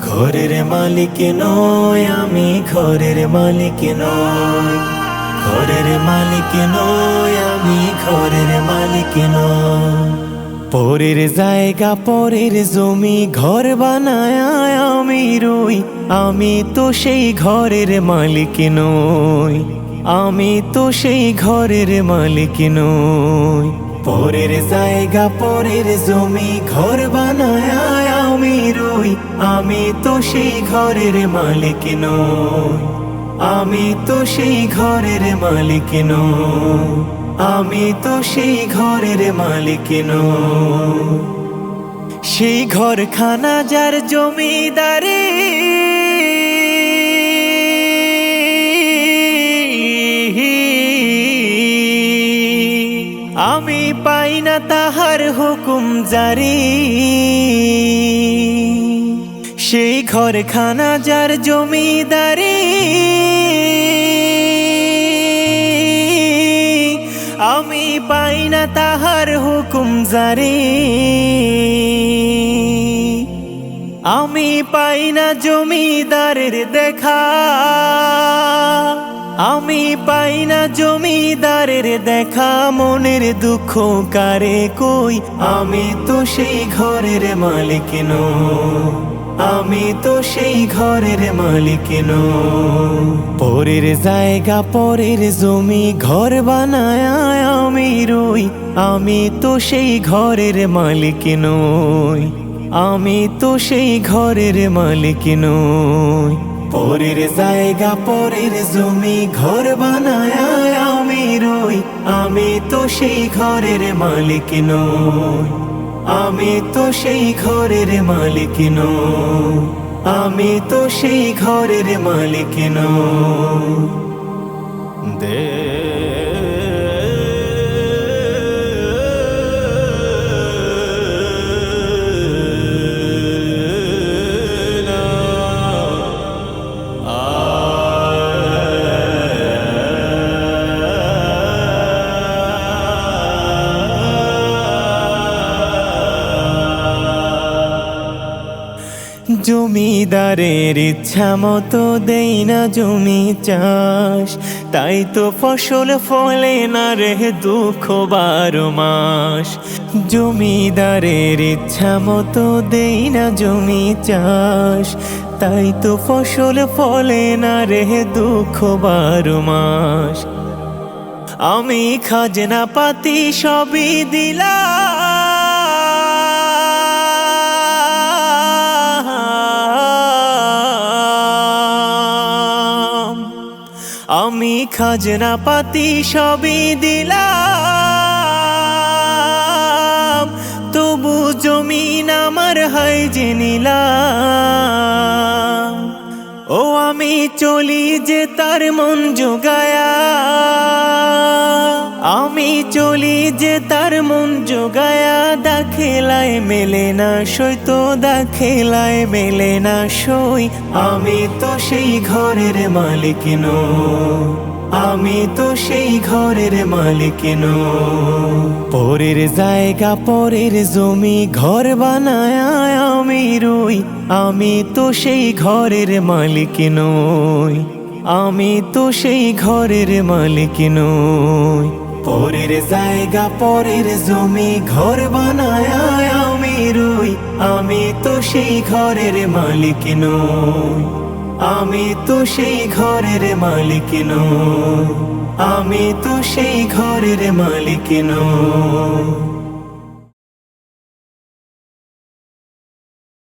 ঘরের মালিক নয় আমি, ঘরের মালিক নয়, ঘরের মালিক নয় আমি, ঘরের মালিক নয়। পরের জায়গা পরের জমি ঘর বানায় আমি রই, আমি তো সেই ঘরের মালিক নই, আমি তো সেই ঘরের মালিক নই। পরের জায়গা পরের জমি ঘর বানায় আমি রই, আমি তো সেই ঘরের মালিক নই, আমি তো সেই ঘরের মালিক নই, আমি তো সেই ঘরের মালিক নই। সেই ঘরখানা যার জমিদারি, আমি পাই না তাহার হুকুম জারি। সেই ঘরখানা যার জমিদারি, আমি পাই না তাহার হুকুম জারি। আমি পাই না জমিদারের দেখা, আমি পাই না জমিদারের দেখা। মনের দুঃখ কারে কই, আমি তো সেই ঘরের মালিক নই, আমি তো সেই ঘরের মালিক নই। পরের জায়গা পরের জমি ঘর বানায় আমি রই, আমি তো সেই ঘরের মালিক নই, আমি তো সেই ঘরের মালিক নই। পরের জায়গা পরের জমি ঘর বানায় আমি রই, আমি তো সেই ঘরের মালিক নই, আমি তো সেই ঘরের মালিক নই, আমি তো সেই ঘরের মালিক নই। জমিদারের ইচ্ছা মতো দেই না জমি চাষ, তাই তো ফসল ফলে না রে দুঃখ 12 মাস। জমিদারের ইচ্ছা মতো দেই না জমি চাষ, তাই তো ফসল ফলে না রে দুঃখ 12 মাস। আমি খাজনা পাতি সবই দিলাম, আমি খাজনা পাতি সবই দিলাম, তবু জমিন আমার হয় যে নিলাম। ও আমি চলি যে তার মন জোগায়া, আমি চলি যে তার মন জোগায়া। দাখেলায় মেলে না সই, তো দাখেলায় মেলে না সই, আমি তো সেই ঘরের মালিক নই, আমি তো সেই ঘরের মালিক নই। পরের জায়গা পরের জমি ঘর বানায় আমি রই, আমি তো সেই ঘরের মালিক নই, আমি তো সেই ঘরের মালিক নই। পরের জায়গা পরের জমি ঘর বানায় আমি রই, আমি তো সেই ঘরের মালিক নই, আমি তো সেই ঘরের মালিক নই, আমি তো সেই ঘরের মালিক নই।